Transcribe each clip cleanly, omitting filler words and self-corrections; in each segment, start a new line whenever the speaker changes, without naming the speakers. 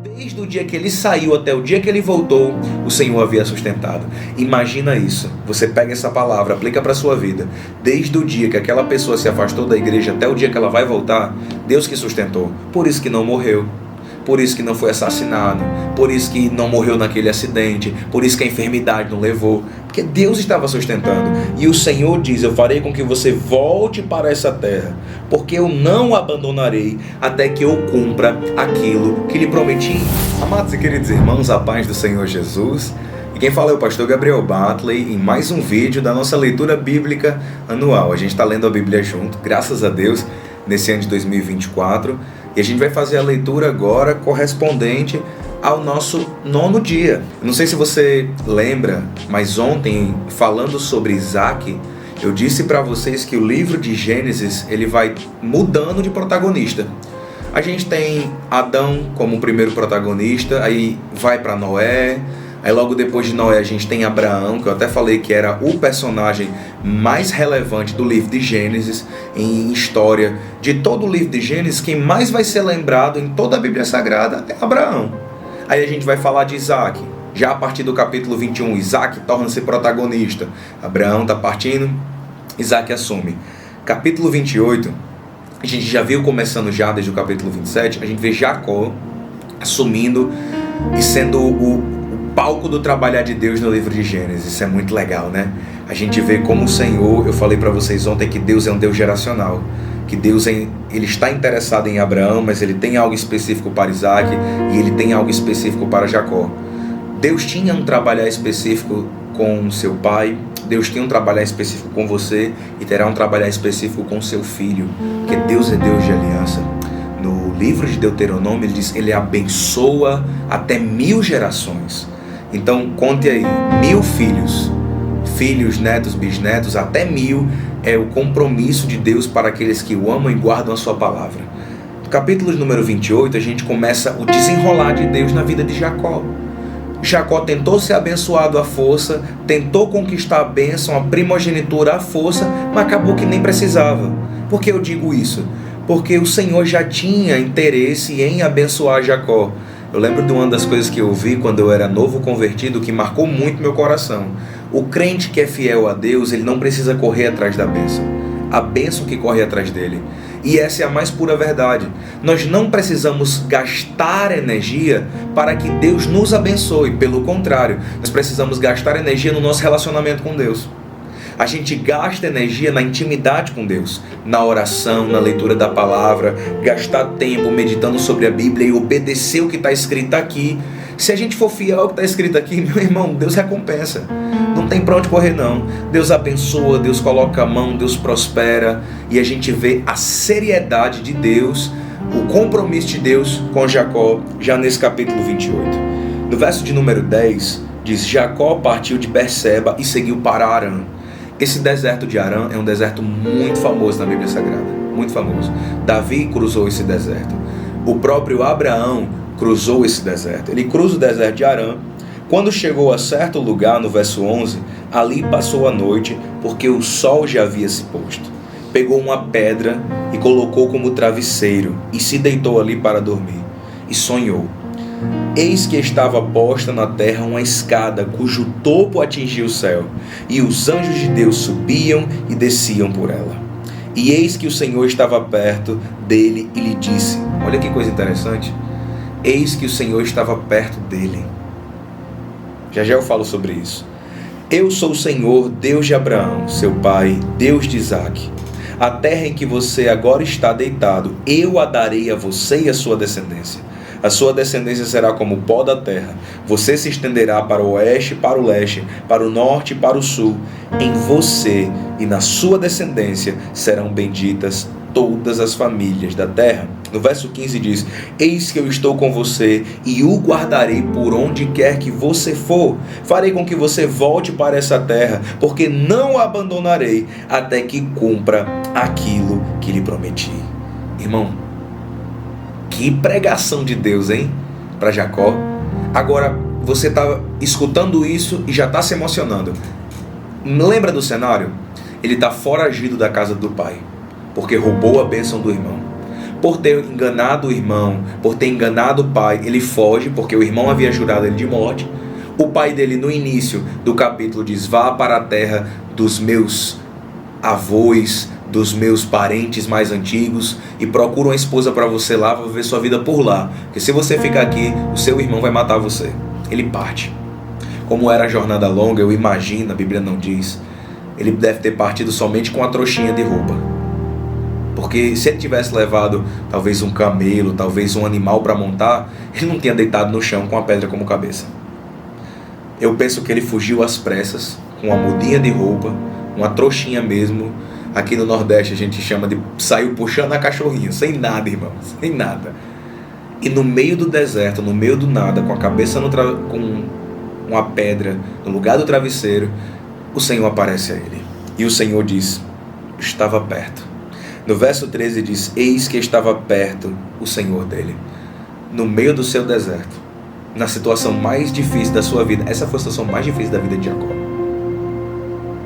Desde o dia que ele saiu até o dia que ele voltou, o Senhor havia sustentado. Imagina isso. Você pega essa palavra, aplica para a sua vida. Desde o dia que aquela pessoa se afastou da igreja até o dia que ela vai voltar, Deus que sustentou. Por isso que não morreu. Por isso que não foi assassinado. Por isso que não morreu naquele acidente. Por isso que a enfermidade não levou. Porque Deus estava sustentando. E o Senhor diz: eu farei com que você volte para essa terra, porque eu não abandonarei até que eu cumpra aquilo que lhe prometi. Amados e queridos irmãos, a paz do Senhor Jesus. E quem fala é o pastor Gabriel Bartley, em mais um vídeo da nossa leitura bíblica anual. A gente está lendo a Bíblia junto, graças a Deus, nesse ano de 2024. E a gente vai fazer a leitura agora correspondente ao nosso 9º dia. Não sei se você lembra, mas ontem, falando sobre Isaac, eu disse para vocês que o livro de Gênesis ele vai mudando de protagonista. A gente tem Adão como o primeiro protagonista, aí vai para Noé. Aí logo depois de Noé a gente tem Abraão, que eu até falei que era o personagem mais relevante do livro de Gênesis, em história de todo o livro de Gênesis. Quem mais vai ser lembrado em toda a Bíblia Sagrada é Abraão. Aí a gente vai falar de Isaac, já a partir do capítulo 21, Isaac torna-se protagonista. Abraão está partindo, Isaac assume. Capítulo 28, a gente já viu começando já desde o capítulo 27, a gente vê Jacó assumindo e sendo o palco do trabalhar de Deus no livro de Gênesis. Isso é muito legal, né? A gente vê como o Senhor, eu falei para vocês ontem que Deus é um Deus geracional, que Deus ele está interessado em Abraão, mas ele tem algo específico para Isaac e ele tem algo específico para Jacó. Deus tinha um trabalhar específico com seu pai, Deus tem um trabalhar específico com você e terá um trabalhar específico com seu filho, porque Deus é Deus de aliança. No livro de Deuteronômio ele diz, ele abençoa até 1000 gerações. Então conte aí, 1000 filhos, netos, bisnetos, até 1000 é o compromisso de Deus para aqueles que o amam e guardam a sua palavra. No capítulo número 28 a gente começa o desenrolar de Deus na vida de Jacó. Jacó tentou ser abençoado à força, tentou conquistar a bênção, a primogenitura à força, mas acabou que nem precisava. Por que eu digo isso? Porque o Senhor já tinha interesse em abençoar Jacó. Eu lembro de uma das coisas que eu ouvi quando eu era novo convertido, que marcou muito meu coração. O crente que é fiel a Deus, ele não precisa correr atrás da bênção. A bênção que corre atrás dele. E essa é a mais pura verdade. Nós não precisamos gastar energia para que Deus nos abençoe. Pelo contrário, nós precisamos gastar energia no nosso relacionamento com Deus. A gente gasta energia na intimidade com Deus, na oração, na leitura da palavra, gastar tempo meditando sobre a Bíblia e obedecer o que está escrito aqui. Se a gente for fiel ao que está escrito aqui, meu irmão, Deus recompensa. Não tem para onde correr não. Deus abençoa, Deus coloca a mão, Deus prospera. E a gente vê a seriedade de Deus, o compromisso de Deus com Jacó, já nesse capítulo 28. No verso de número 10, diz, Jacó partiu de Berseba e seguiu para Harã. Esse deserto de Harã é um deserto muito famoso na Bíblia Sagrada, muito famoso. Davi cruzou esse deserto. O próprio Abraão cruzou esse deserto. Ele cruza o deserto de Harã. Quando chegou a certo lugar, no verso 11, ali passou a noite, porque o sol já havia se posto. Pegou uma pedra e colocou como travesseiro, e se deitou ali para dormir. E sonhou. Eis que estava posta na terra uma escada, cujo topo atingia o céu, e os anjos de Deus subiam e desciam por ela. E eis que o Senhor estava perto dele e lhe disse, olha que coisa interessante, eis que o Senhor estava perto dele. Já eu falo sobre isso. Eu sou o Senhor, Deus de Abraão, seu pai, Deus de Isaac. A terra em que você agora está deitado, eu a darei a você e a sua descendência. A sua descendência será como o pó da terra. Você se estenderá para o oeste e para o leste, para o norte e para o sul. Em você e na sua descendência serão benditas todas as famílias da terra. No verso 15 diz, eis que eu estou com você e o guardarei por onde quer que você for. Farei com que você volte para essa terra, porque não a abandonarei até que cumpra aquilo que lhe prometi. Irmão, que pregação de Deus, hein? Para Jacó. Agora, você está escutando isso e já está se emocionando. Lembra do cenário? Ele está foragido da casa do pai, porque roubou a bênção do irmão. Por ter enganado o irmão, por ter enganado o pai, ele foge, porque o irmão havia jurado ele de morte. O pai dele, no início do capítulo, diz: vá para a terra dos meus avós, dos meus parentes mais antigos, e procura uma esposa para você lá, vai viver sua vida por lá, porque se você ficar aqui, o seu irmão vai matar você. Ele parte. Como era a jornada longa, eu imagino, a Bíblia não diz, ele deve ter partido somente com a trouxinha de roupa. Porque se ele tivesse levado talvez um camelo, talvez um animal para montar, ele não tinha deitado no chão com a pedra como cabeça. Eu penso que ele fugiu às pressas, com uma mudinha de roupa, uma trouxinha mesmo. Aqui no Nordeste a gente chama de saiu puxando a cachorrinha, sem nada, irmão, sem nada. E no meio do deserto, no meio do nada, com a cabeça com uma pedra no lugar do travesseiro, o Senhor aparece a ele. E o Senhor diz: estava perto. No verso 13 diz: eis que estava perto o Senhor dele. No meio do seu deserto, na situação mais difícil da sua vida. Essa foi a situação mais difícil da vida de Jacó.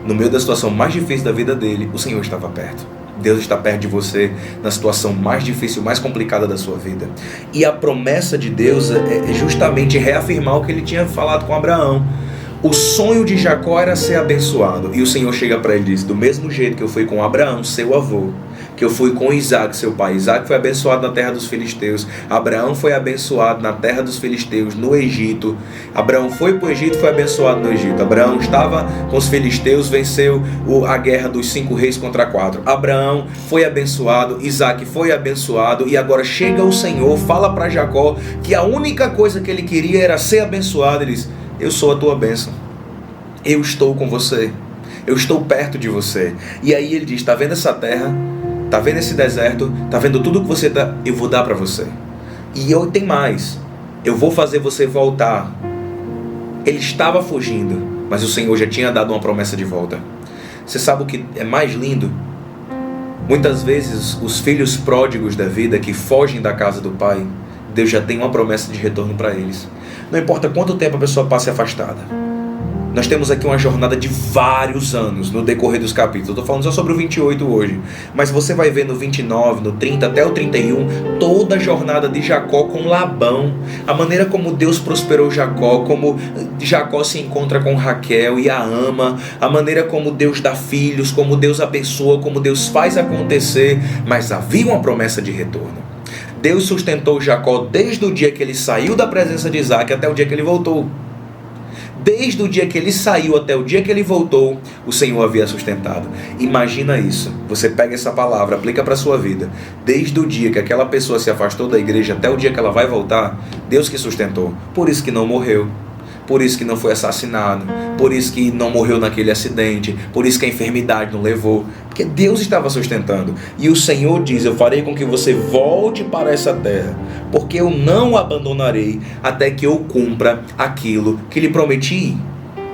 No meio da situação mais difícil da vida dele, o Senhor estava perto. Deus está perto de você na situação mais difícil, mais complicada da sua vida. E a promessa de Deus é justamente reafirmar o que ele tinha falado com Abraão. O sonho de Jacó era ser abençoado. E o Senhor chega para ele e diz: do mesmo jeito que eu fui com Abraão, seu avô, que eu fui com Isaac, seu pai. Isaac foi abençoado na terra dos filisteus. Abraão foi abençoado na terra dos filisteus, no Egito. Abraão foi para o Egito e foi abençoado no Egito. Abraão estava com os filisteus, venceu a guerra dos 5 reis contra 4. Abraão foi abençoado, Isaac foi abençoado. E agora chega o Senhor, fala para Jacó que a única coisa que ele queria era ser abençoado. Ele diz: eu sou a tua bênção. Eu estou com você. Eu estou perto de você. E aí ele diz: está vendo essa terra? Está vendo esse deserto? Está vendo tudo que você dá? Eu vou dar para você. E eu tenho mais. Eu vou fazer você voltar. Ele estava fugindo, mas o Senhor já tinha dado uma promessa de volta. Você sabe o que é mais lindo? Muitas vezes os filhos pródigos da vida que fogem da casa do pai, Deus já tem uma promessa de retorno para eles. Não importa quanto tempo a pessoa passe afastada. Nós temos aqui uma jornada de vários anos no decorrer dos capítulos. Eu estou falando só sobre o 28 hoje. Mas você vai ver no 29, no 30 até o 31, toda a jornada de Jacó com Labão. A maneira como Deus prosperou Jacó, como Jacó se encontra com Raquel e a ama. A maneira como Deus dá filhos, como Deus abençoa, como Deus faz acontecer. Mas havia uma promessa de retorno. Deus sustentou Jacó desde o dia que ele saiu da presença de Isaac até o dia que ele voltou. Desde o dia que ele saiu até o dia que ele voltou, o Senhor havia sustentado. Imagina isso. Você pega essa palavra, aplica para a sua vida. Desde o dia que aquela pessoa se afastou da igreja até o dia que ela vai voltar, Deus que sustentou. Por isso que não morreu. Por isso que não foi assassinado. Por isso que não morreu naquele acidente. Por isso que a enfermidade não levou. Porque Deus estava sustentando. E o Senhor diz: eu farei com que você volte para essa terra, porque eu não o abandonarei até que eu cumpra aquilo que lhe prometi.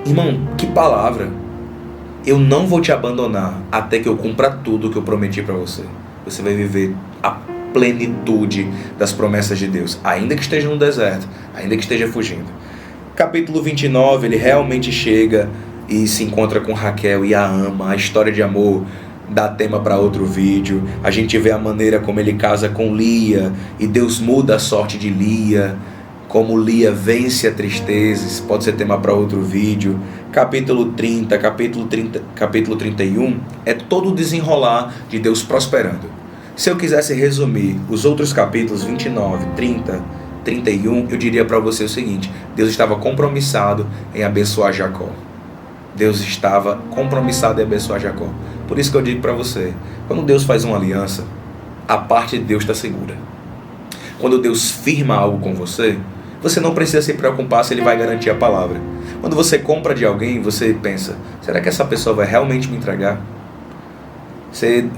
Irmão, que palavra! Eu não vou te abandonar até que eu cumpra tudo que eu prometi para você. Você vai viver a plenitude das promessas de Deus, ainda que esteja no deserto, ainda que esteja fugindo. Capítulo 29, ele realmente chega e se encontra com Raquel e a ama. A história de amor dá tema para outro vídeo. A gente vê a maneira como ele casa com Lia e Deus muda a sorte de Lia, como Lia vence a tristeza. Isso pode ser tema para outro vídeo. Capítulo 30, capítulo 31 é todo o desenrolar de Deus prosperando. Se eu quisesse resumir os outros capítulos 29, 30, 31, eu diria para você o seguinte: Deus estava compromissado em abençoar Jacó. Deus estava compromissado em abençoar Jacó. Por isso que eu digo para você, quando Deus faz uma aliança, a parte de Deus está segura. Quando Deus firma algo com você, você não precisa se preocupar se Ele vai garantir a palavra. Quando você compra de alguém, você pensa: será que essa pessoa vai realmente me entregar?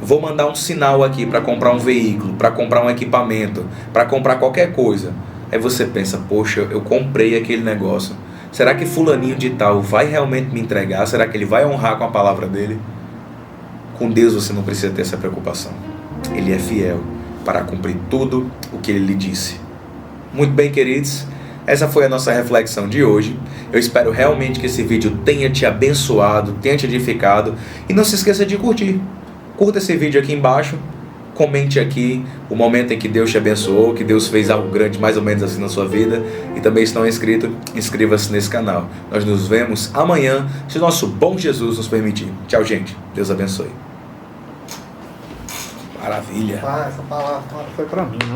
Vou mandar um sinal aqui para comprar um veículo, para comprar um equipamento, para comprar qualquer coisa. Aí você pensa: poxa, eu comprei aquele negócio. Será que fulaninho de tal vai realmente me entregar? Será que ele vai honrar com a palavra dele? Com Deus você não precisa ter essa preocupação. Ele é fiel para cumprir tudo o que ele lhe disse. Muito bem, queridos. Essa foi a nossa reflexão de hoje. Eu espero realmente que esse vídeo tenha te abençoado, tenha te edificado. E não se esqueça de curtir. Curta esse vídeo aqui embaixo. comente aqui o momento em que Deus te abençoou, que Deus fez algo grande, mais ou menos assim na sua vida. E também, se não é inscrito, inscreva-se nesse canal. Nós nos vemos amanhã, se o nosso bom Jesus nos permitir. Tchau, gente. Deus abençoe. Maravilha.
Essa palavra foi para mim, né?